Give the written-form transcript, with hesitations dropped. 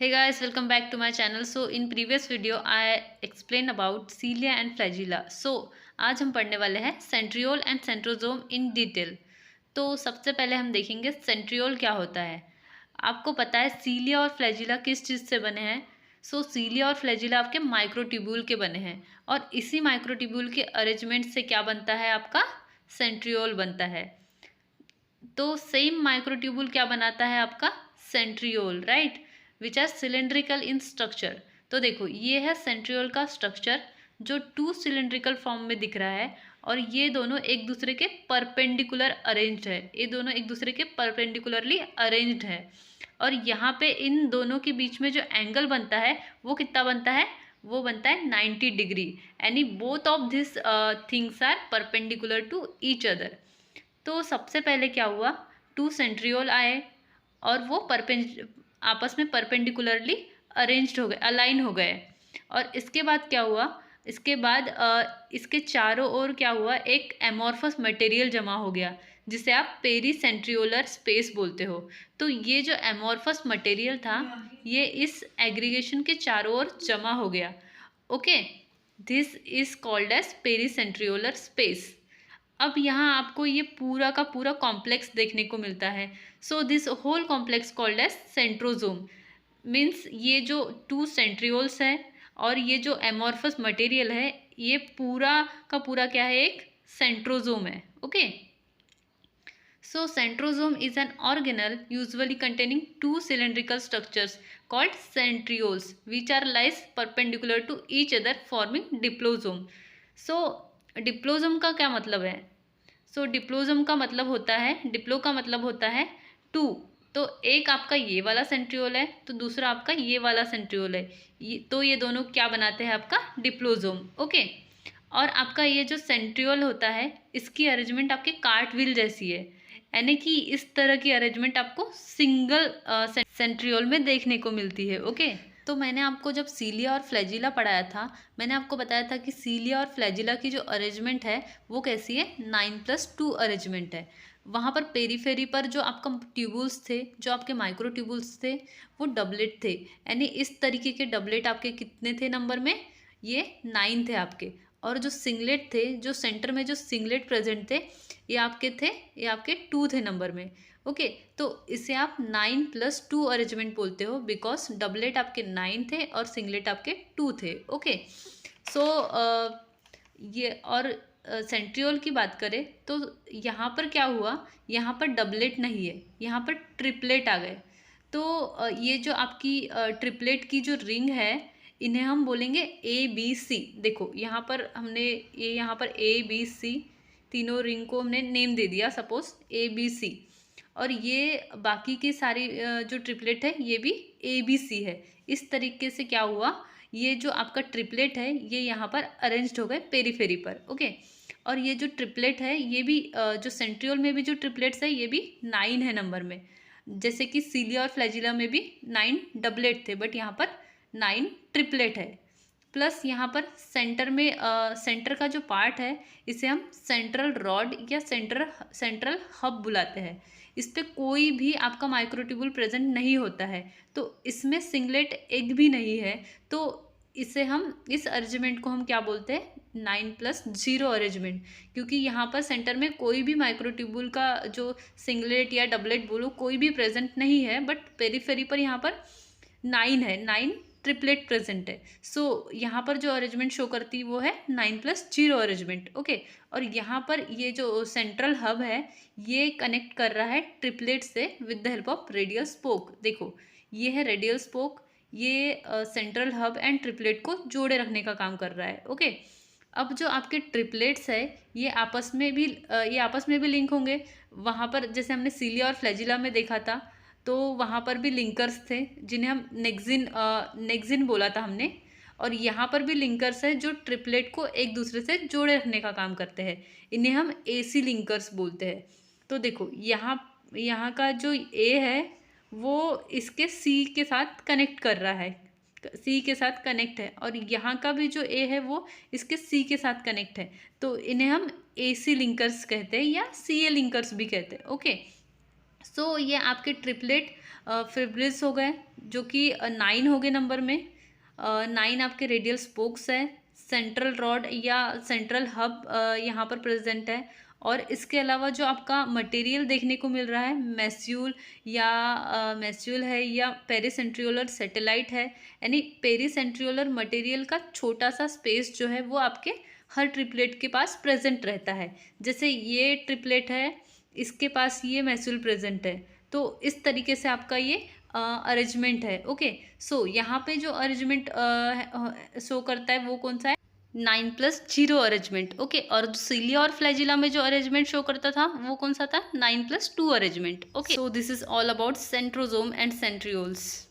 Hey guys, welcome back to my channel. So in previous video I explained about cilia and flagella. So आज हम पढ़ने वाले हैं centriole and centrosome in detail. तो सबसे पहले हम देखेंगे सेंट्रियोल क्या होता है. आपको पता है सीलिया और फ्लैजिला किस चीज़ से बने हैं. सो सीलिया और फ्लैजिला आपके माइक्रोट्यूब्यूल के बने हैं और इसी माइक्रोट्यूब्यूल के अरेंजमेंट से क्या बनता है, आपका सेंट्रियोल बनता है. तो सेम माइक्रोट्यूब्यूल क्या बनाता है, आपका centriole, right, which are cylindrical in structure. तो देखो ये है सेंट्रियोल का स्ट्रक्चर जो टू सिलेंड्रिकल फॉर्म में दिख रहा है और ये दोनों एक दूसरे के परपेंडिकुलर अरेंज्ड है. ये दोनों एक दूसरे के परपेंडिकुलरली अरेंज्ड है और यहाँ पे इन दोनों के बीच में जो एंगल बनता है वो कितना बनता है, वो बनता है 90 डिग्री. यानी both of this things are perpendicular to each other. तो सबसे पहले क्या हुआ, टू सेंट्रियोल आए और वो आपस में परपेंडिकुलरली अरेंज्ड हो गए, अलाइन हो गए. और इसके बाद क्या हुआ, इसके बाद इसके चारों ओर क्या हुआ, एक एमॉर्फस मटेरियल जमा हो गया जिसे आप पेरीसेंट्रियोलर स्पेस बोलते हो. तो ये जो एमॉर्फस मटेरियल था ये इस एग्रीगेशन के चारों ओर जमा हो गया. Okay, this is called as pericentriolar space. अब यहाँ आपको ये पूरा का पूरा कॉम्प्लेक्स देखने को मिलता है. So this whole complex called as centrosome. Means ये जो टू सेंट्रियोल्स है और ये जो एमॉर्फस मटेरियल है ये पूरा का पूरा क्या है, एक सेंट्रोजोम है. Okay, so centrosome is an organelle usually containing two cylindrical structures called centrioles which are lies perpendicular to each other forming diplosome. So डिप्लोजम का क्या मतलब है, सो डिप्लोजम का मतलब होता है, डिप्लो का मतलब होता है टू. तो एक आपका ये वाला सेंट्रियोल है तो दूसरा आपका ये वाला सेंट्रियोल है, तो ये दोनों क्या बनाते हैं, आपका डिप्लोजोम. ओके, और आपका ये जो सेंट्रियोल होता है इसकी अरेंजमेंट आपके कार्टविल जैसी है. यानी कि इस तरह की अरेंजमेंट आपको सिंगल सेंट्रियोल में देखने को मिलती है. ओके, तो मैंने आपको जब सीलिया और फ्लैजिला पढ़ाया था मैंने आपको बताया था कि सीलिया और फ्लैजिला की जो अरेंजमेंट है वो कैसी है, 9+2 अरेंजमेंट है. वहाँ पर पेरीफेरी पर जो आपका ट्यूबुल्स थे, जो आपके माइक्रो ट्यूबुल्स थे वो डबलेट थे. यानी इस तरीके के डबलेट आपके कितने थे नंबर में, ये 9 थे आपके. और जो सिंगलेट थे, जो सेंटर में जो सिंगलेट प्रेजेंट थे ये आपके 2 थे नंबर में. ओके, तो इसे आप 9+2 अरेंजमेंट बोलते हो बिकॉज डबलेट आपके 9 थे और सिंगलेट आपके 2 थे. ओके, सो ये और सेंट्रियोल की बात करें तो यहाँ पर क्या हुआ, यहाँ पर डबलेट नहीं है, यहाँ पर ट्रिपलेट आ गए. तो ये जो आपकी ट्रिपलेट की जो रिंग है इन्हें हम बोलेंगे ABC. देखो यहाँ पर हमने ये यहाँ पर ABC तीनों रिंग को हमने नेम दे दिया, सपोज ABC. और ये बाकी की सारी जो ट्रिपलेट है ये भी ABC है. इस तरीके से क्या हुआ, ये जो आपका ट्रिपलेट है ये यहाँ पर अरेंज्ड हो गए पेरीफेरी पर. ओके, और ये जो ट्रिपलेट है ये भी जो सेंट्रियोल में भी जो ट्रिपलेट्स है ये भी 9 है नंबर में. जैसे कि सीलिया और फ्लैजिला में भी 9 डबलेट थे बट यहाँ पर 9 ट्रिपलेट है. प्लस यहाँ पर सेंटर में सेंटर का जो पार्ट है इसे हम सेंट्रल रॉड या सेंट्रल हब बुलाते हैं. इस पर कोई भी आपका माइक्रोट्यूबुल प्रेजेंट नहीं होता है, तो इसमें सिंगलेट एग भी नहीं है. तो इसे हम इस अरेंजमेंट को हम क्या बोलते हैं, 9+0 अरेंजमेंट. क्योंकि यहाँ पर सेंटर में कोई भी माइक्रोट्यूबुल का जो सिंगलेट या डबलेट बोलो कोई भी प्रेजेंट नहीं है बट पेरीफेरी पर यहाँ पर 9 है, 9 ट्रिपलेट प्रेजेंट है. सो यहाँ पर जो अरेंजमेंट शो करती है वो है 9+0 अरेंजमेंट. ओके, और यहाँ पर ये जो सेंट्रल हब है ये कनेक्ट कर रहा है ट्रिपलेट से with the help of radial spoke. देखो ये है रेडियल स्पोक, ये सेंट्रल हब एंड ट्रिपलेट को जोड़े रखने का काम कर रहा है. ओके, अब जो आपके ट्रिपलेट्स है ये आपस में भी लिंक होंगे. वहाँ पर जैसे हमने सीलिया और फ्लैजिला में देखा था तो वहाँ पर भी लिंकर्स थे जिन्हें हम नेक्सिन बोला था हमने. और यहाँ पर भी लिंकर्स है जो ट्रिपलेट को एक दूसरे से जोड़े रखने का काम करते हैं, इन्हें हम AC लिंकर्स बोलते हैं. तो देखो यहाँ का जो A है वो इसके C के साथ कनेक्ट कर रहा है, C के साथ कनेक्ट है. और यहाँ का भी जो A है वो इसके C के साथ कनेक्ट है. तो इन्हें हम AC लिंकर्स कहते हैं या CA लिंकर्स भी कहते हैं. ओके, सो ये आपके ट्रिपलेट फिब्रिल्स हो गए जो कि 9 हो गए नंबर में। 9 आपके रेडियल स्पोक्स है, सेंट्रल रॉड या सेंट्रल हब यहाँ पर प्रेजेंट है। और इसके अलावा जो आपका मटेरियल देखने को मिल रहा है, मैस्यूल है या पेरीसेंट्रियोलर सैटेलाइट है, यानी पेरीसेंट्रियोलर मटेरियल का छोटा सा स्पेस जो है वो आपके हर ट्रिपलेट के पास प्रेजेंट रहता है। जैसे ये ट्रिपलेट है, इसके पास ये मैस्यूल प्रेजेंट है, तो इस तरीके से आपका ये अरेंजमेंट है। ओके, सो यहाँ पे जो अरेंजमेंट शो करता है वो कौन सा है, 9+0 अरेंजमेंट। ओके, और सीलिया और फ्लैजिला में जो अरेंजमेंट शो करता था वो कौन सा था, 9+2 arrangement. Okay, so this is all about centrosome and centrioles.